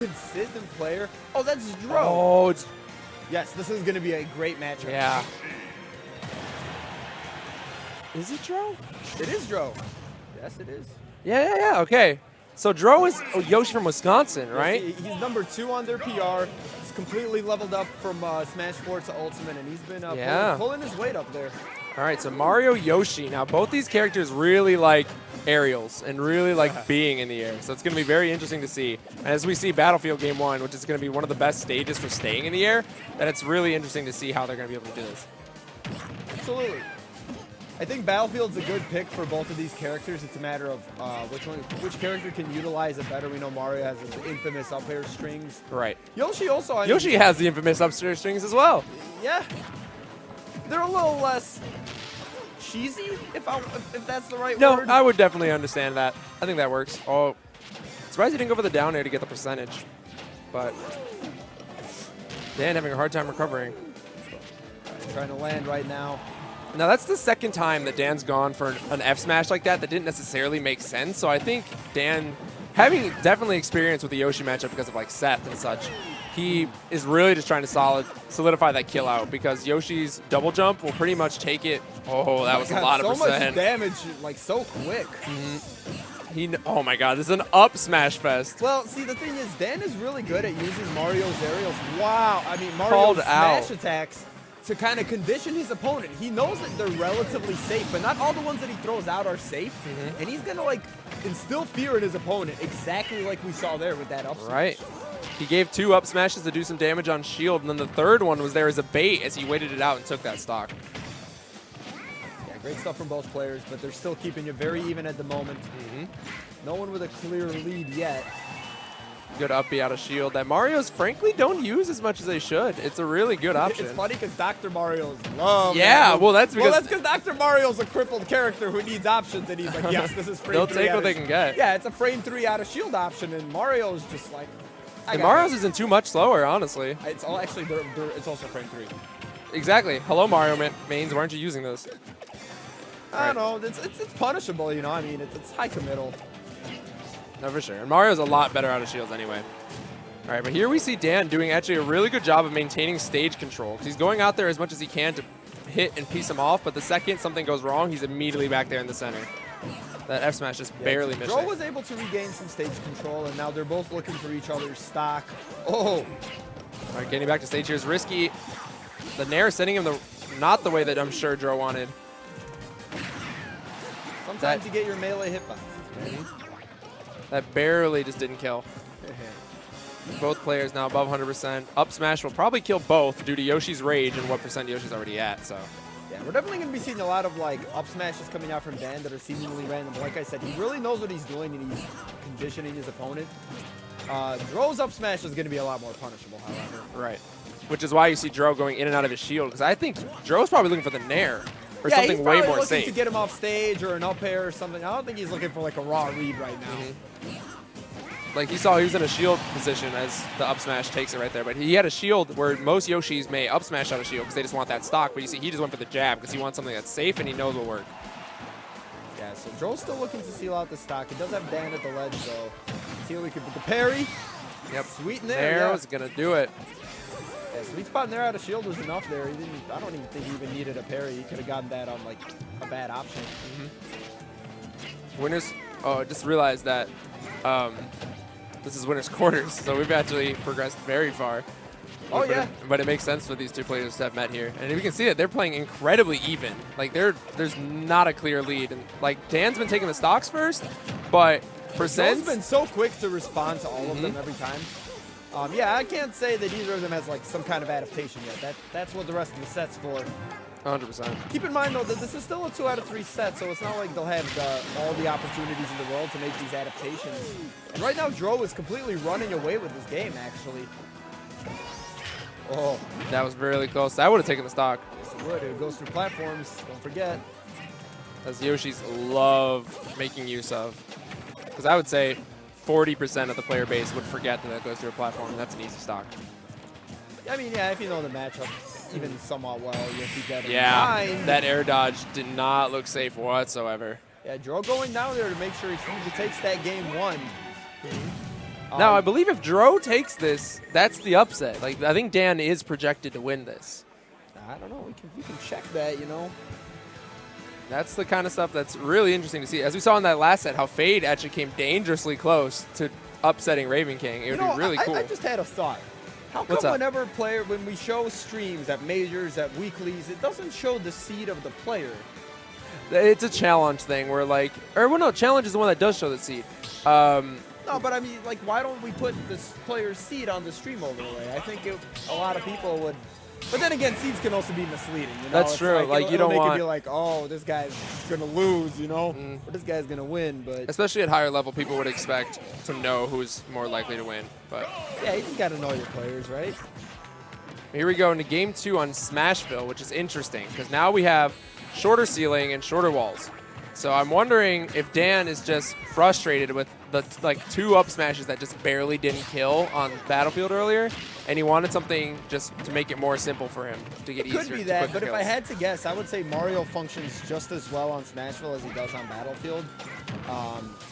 Consistent player. Oh, that's Dro. Oh, it's, Yes, this is going to be a great matchup. yeah. Is it Dro? It is Dro. Yes, it is. Yeah. Okay. So Dro is Yoshi from Wisconsin, right? Yes, he's number 2 on their PR. He's completely leveled up from Smash 4 to Ultimate, and he's been pulling his weight up there. All right, so Mario, Yoshi. Now, both these characters really like aerials and really like being in the air. So it's going to be very interesting to see. And as we see Battlefield Game 1, which is going to be one of the best stages for staying in the air, that it's really interesting to see how they're going to be able to do this. Absolutely. I think Battlefield's a good pick for both of these characters. It's a matter of which character can utilize it better. We know Mario has his infamous up air strings. Right. Yoshi also. Yoshi has the infamous upstairs strings as well. Yeah. They're a little less cheesy, if that's the right word. No, I would definitely understand that. I think that works. Oh, surprised he didn't go for the down air to get the percentage. But Dan having a hard time recovering. Trying to land right now. Now, that's the second time that Dan's gone for an F smash like that didn't necessarily make sense. So I think Dan, having definitely experience with the Yoshi matchup because of like Seth and such, he is really just trying to solidify that kill out because Yoshi's double jump will pretty much take it. Oh, that was a lot of percent. So much damage, like so quick. Oh my God, this is an up smash fest. Well, see, the thing is, Dan is really good at using Mario's aerials. Wow, I mean, Mario's Called smash out. attacks to kind of condition his opponent. He knows that they're relatively safe, but not all the ones that he throws out are safe. And he's gonna like instill fear in his opponent, exactly like we saw there with that up smash. Right. He gave 2 up smashes to do some damage on shield, and then the third one was there as a bait as he waited it out and took that stock. Yeah, great stuff from both players, but they're still keeping it very even at the moment. No one with a clear lead yet. Good up B out of shield that Mario's frankly don't use as much as they should. It's a really good option. It's funny because Dr. Mario's love. Yeah, well that's because Dr. Mario's a crippled character who needs options, and he's like, yes, this is frame 3. they'll take what they can get. Yeah, it's a frame 3 out of shield option, and Mario's just like. And Mario's isn't too much slower, honestly. It's all actually it's also frame 3. Exactly. Hello, Mario mains. Why aren't you using this? I don't know. It's punishable, you know. I mean, it's high committal. No, for sure. And Mario's a lot better out of shields anyway. All right, but here we see Dan doing actually a really good job of maintaining stage control. He's going out there as much as he can to hit and piece him off, but the second something goes wrong, he's immediately back there in the center. That F smash just barely missed. Dro was able to regain some stage control, and now they're both looking for each other's stock. Oh! All right, getting back to stage here is risky. The Nair sending him not the way that I'm sure Dro wanted. Sometimes you get your melee hitboxes. That barely just didn't kill. Both players now above 100%. Up smash will probably kill both due to Yoshi's rage and what percent Yoshi's already at. So. Yeah, we're definitely going to be seeing a lot of like up smashes coming out from Dan that are seemingly random. Like I said, he really knows what he's doing and he's conditioning his opponent. Dro's up smash is going to be a lot more punishable, however. Right. Which is why you see Dro going in and out of his shield, because I think Dro's probably looking for the Nair or something way more safe. To get him off stage or an up air or something. I don't think he's looking for like a raw read right now. Like he saw he was in a shield position as the up smash takes it right there, but he had a shield where most Yoshis may up smash out of shield because they just want that stock, but you see he just went for the jab because he wants something that's safe and he knows will work. Yeah, so Dro's still looking to seal out the stock. He does have Dan at the ledge though. See what we could put the parry. Yep. Sweet in there. There was gonna do it. Yeah, sweet spot in there out of shield was enough there. He didn't. I don't even think he even needed a parry. He could have gotten that on like a bad option. Winners. Oh, I just realized that this is winners quarters, so we've actually progressed very far. Oh yeah. But it makes sense for these two players to have met here, and we can see it. They're playing incredibly even. Like there's not a clear lead, and like Dan's been taking the stocks first, but percent's been so quick to respond to all of them every time. Yeah, I can't say that either of them has like some kind of adaptation yet. That's what the rest of the set's for. 100%. Keep in mind though that this is still a 2 out of 3 set, so it's not like they'll have all the opportunities in the world to make these adaptations. And right now, Dro is completely running away with this game, actually. Oh, that was really close. I would have taken the stock. Yes, it would. It goes through platforms. Don't forget. As Yoshis love making use of, because I would say 40% of the player base would forget that it goes through a platform, and that's an easy stock. I mean, yeah, if you know the matchup even somewhat well, you'll keep that in mind. That air dodge did not look safe whatsoever. Yeah, Dro going down there to make sure he takes that game 1. Now, I believe if Dro takes this, that's the upset. Like, I think Dan is projected to win this. I don't know. We can check that, you know. That's the kind of stuff that's really interesting to see. As we saw in that last set, how Fade actually came dangerously close to upsetting Raven King. It would be really cool. I just had a thought. How come when we show streams at majors, at weeklies, it doesn't show the seed of the player? It's a challenge thing where no, challenge is the one that does show the seed. No, but I mean, like, why don't we put this player's seed on the stream overlay? I think a lot of people would. But then again, seeds can also be misleading. You know? That's true. You don't want to be like, oh, this guy's gonna lose, you know, or this guy's gonna win. But especially at higher level, people would expect to know who's more likely to win. But yeah, you just gotta know your players, right? Here we go into game 2 on Smashville, which is interesting because now we have shorter ceiling and shorter walls. So I'm wondering if Dan is just frustrated with the 2 up smashes that just barely didn't kill on Battlefield earlier, and he wanted something just to make it more simple for him to get easier. Could be that, but if I had to guess, I would say Mario functions just as well on Smashville as he does on Battlefield,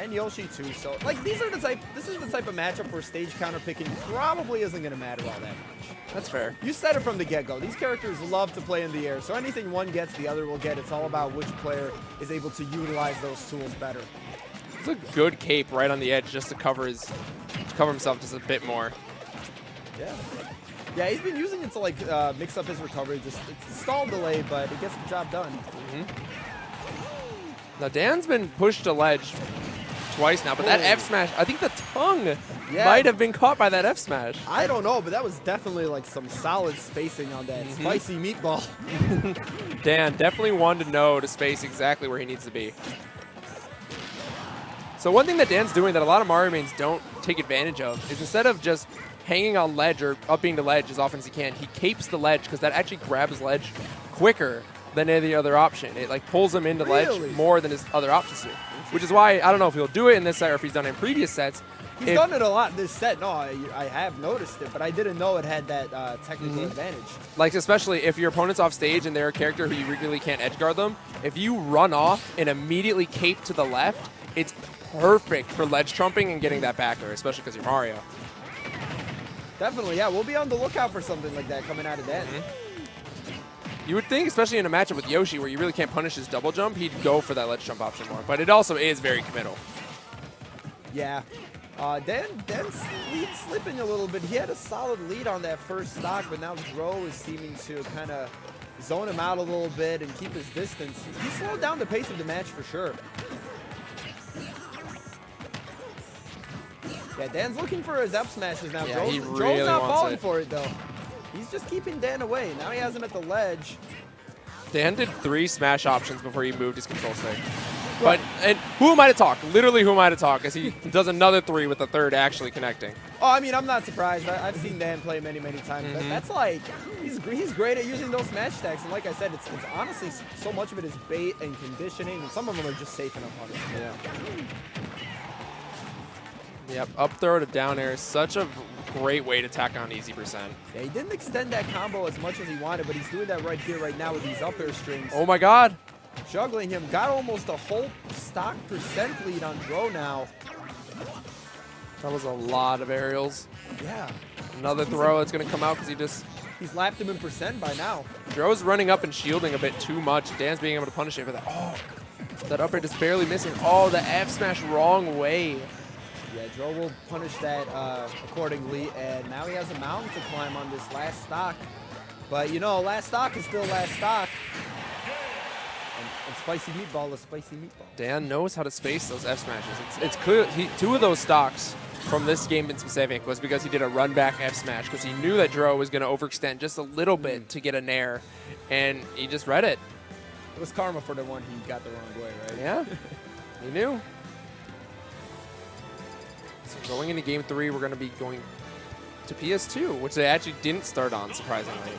and Yoshi too. So this is the type of matchup where stage counter picking probably isn't going to matter all that much. That's fair. You said it from the get-go. These characters love to play in the air, so anything one gets, the other will get. It's all about which player is able to utilize those tools better. It's a good cape right on the edge just to cover himself just a bit more. Yeah, he's been using it to mix up his recovery. It's a stall delay, but it gets the job done. Now Dan's been pushed to ledge twice now, but that F smash, I think the tongue might have been caught by that F smash. I don't know, but that was definitely some solid spacing on that spicy meatball. Dan definitely wanted to know to space exactly where he needs to be. So one thing that Dan's doing that a lot of Mario mains don't take advantage of is instead of just hanging on ledge or upping to ledge as often as he can, he capes the ledge because that actually grabs ledge quicker than any other option. It pulls him into ledge more than his other options do. Which is why, I don't know if he'll do it in this set or if he's done it in previous sets. He's done it a lot in this set. No, I have noticed it, but I didn't know it had that technical advantage. Especially if your opponent's off stage and they're a character who you really can't edge guard them, if you run off and immediately cape to the left, it's perfect for ledge trumping and getting that backer, especially because you're Mario. Definitely, yeah. We'll be on the lookout for something like that coming out of Dan. You would think, especially in a matchup with Yoshi, where you really can't punish his double jump, he'd go for that ledge jump option more. But it also is very committal. Yeah. Dan's lead slipping a little bit. He had a solid lead on that first stock, but now Dro is seeming to kind of zone him out a little bit and keep his distance. He slowed down the pace of the match for sure. Yeah, Dan's looking for his F smashes now. Yeah, Dro's not falling for it though. He's just keeping Dan away. Now he has him at the ledge. Dan did 3 smash options before he moved his control stick. But and who am I to talk? Literally, who am I to talk? As he does another 3 with the third actually connecting. Oh, I mean, I'm not surprised. I've seen Dan play many times. That's he's great at using those smash stacks. And like I said, it's honestly so much of it is bait and conditioning, and some of them are just safe enough on it. Yeah. Yep, up throw to down air is such a great way to tack on easy percent. Yeah, he didn't extend that combo as much as he wanted, but he's doing that right here, right now with these up air strings. Oh my god. Juggling him. Got almost a whole stock percent lead on Dro now. That was a lot of aerials. Yeah. Another throw that's going to come out because he's lapped him in percent by now. Dro's running up and shielding a bit too much. Dan's being able to punish it for that. Oh, that up air just barely missing. Oh, the F smash wrong way. Yeah, Dro will punish that accordingly, and now he has a mountain to climb on this last stock. But, you know, last stock is still last stock. And spicy meatball is spicy meatball. Dan knows how to space those F smashes. It's clear 2 of those stocks from this game in specific was because he did a run back F smash because he knew that Dro was going to overextend just a little bit to get a nair, and he just read it. It was karma for the one he got the wrong way, right? Yeah, he knew. So going into game 3, we're going to be going to PS2, which they actually didn't start on, surprisingly.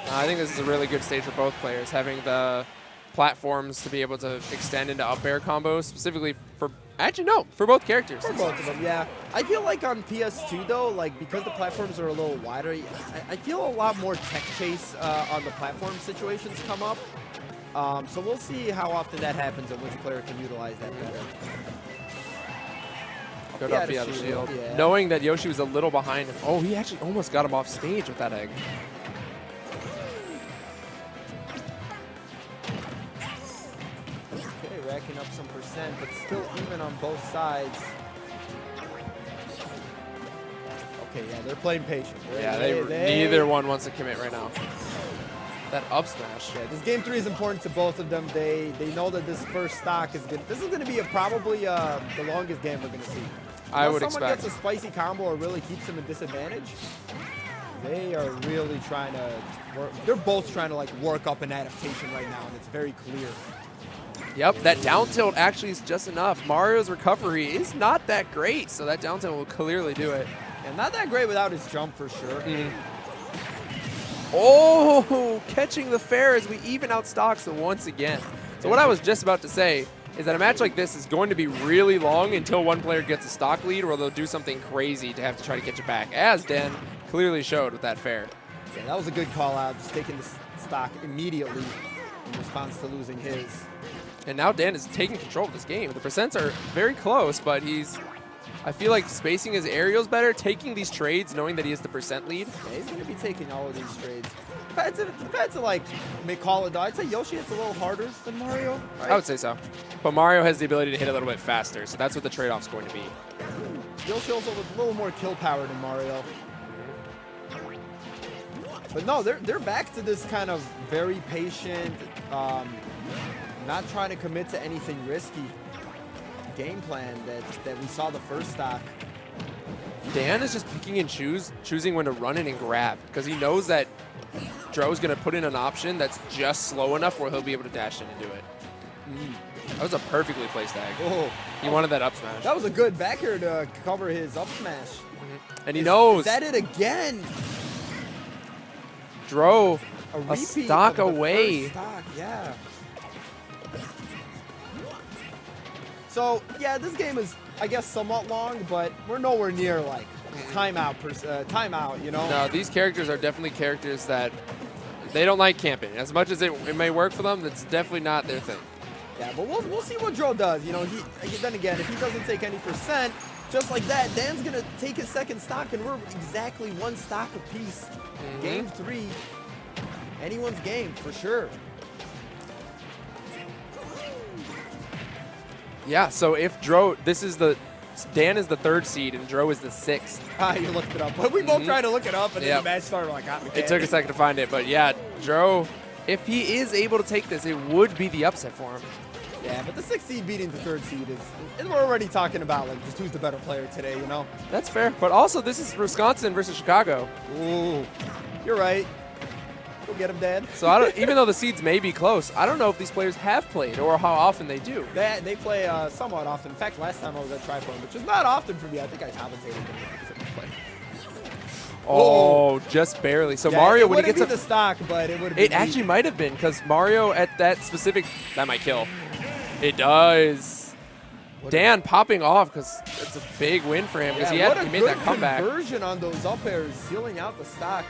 I think this is a really good stage for both players, having the platforms to be able to extend into up air combos, specifically for, actually no, for both characters. For both of them, yeah. I feel like on PS2 though, because the platforms are a little wider, I feel a lot more tech chase on the platform situations come up. So we'll see how often that happens and which player can utilize that better. Good He up had a via the shield. yeah. Knowing that Yoshi was a little behind him. Oh, he actually almost got him off stage with that egg. Okay, racking up some percent, but still even on both sides. Okay, yeah, they're playing patient. Yeah, neither one wants to commit right now. That up smash. Yeah, this game 3 is important to both of them. They know that this first stock is good. This is going to be probably the longest game we're going to see. I would someone expect. gets a spicy combo or really keeps them at disadvantage, they are really trying to work. They're both trying to like work up an adaptation right now, and it's very clear. Yep, that down tilt actually is just enough. Mario's recovery is not that great, so that down tilt will clearly do it. And not that great without his jump for sure. Oh, catching the fair as we even out stocks once again. So what I was just about to say is that a match like this is going to be really long until one player gets a stock lead, or they'll do something crazy to have to try to get you back, as Dan clearly showed with that fair. Yeah, that was a good call out, just taking the stock immediately in response to losing his. And now Dan is taking control of this game. The percents are very close, but I feel like spacing his aerials better, taking these trades, knowing that he has the percent lead. Yeah, he's going to be taking all of these trades. If I had to like call it, though, I'd say Yoshi hits a little harder than Mario. Right? I would say so. But Mario has the ability to hit a little bit faster, so that's what the trade-off's going to be. Yoshi also with a little more kill power than Mario. But no, they're back to this kind of very patient, not trying to commit to anything risky game plan that we saw the first stock. Dan is just picking and choosing when to run in and grab, because he knows that Dro's going to put in an option that's just slow enough where he'll be able to dash in and do it. That was a perfectly placed egg. Oh, He wanted that up smash. that was a good back air to cover his up smash. And he knows. Is that it again? Dro A a repeat stock of the away. first stock, yeah. So, yeah, this game is, I guess, somewhat long, but we're nowhere near, like, timeout, you know? No, these characters are definitely characters that they don't like camping. As much as it may work for them, that's definitely not their thing. Yeah, but we'll see what Dro does. You know, then again, if he doesn't take any percent, just like that, Dan's going to take his second stock, and we're exactly one stock apiece. Game 3, anyone's game, for sure. Yeah, so if Dro, Dan is the 3rd seed and Dro is the 6th. Ah, you looked it up. But we both tried to look it up, and then the match started like, we It took a second to find it, but yeah, Dro, if he is able to take this, it would be the upset for him. Yeah, but the 6th seed beating the 3rd seed is we're already talking about, like, just who's the better player today, you know? That's fair, but also this is Wisconsin versus Chicago. Ooh, you're right. Go get him, Dad. So even though the seeds may be close, I don't know if these players have played or how often they do. They play somewhat often. In fact, last time I was at Tripoint, which is not often for me. I think I commentated them. Oh, just barely. So yeah, Mario, when he gets the stock, but it would. It actually might have been, because Mario at that specific, that might kill. It does. Dan popping off, because it's a big win for him, because he made that comeback. Conversion on those up airs, sealing out the stock.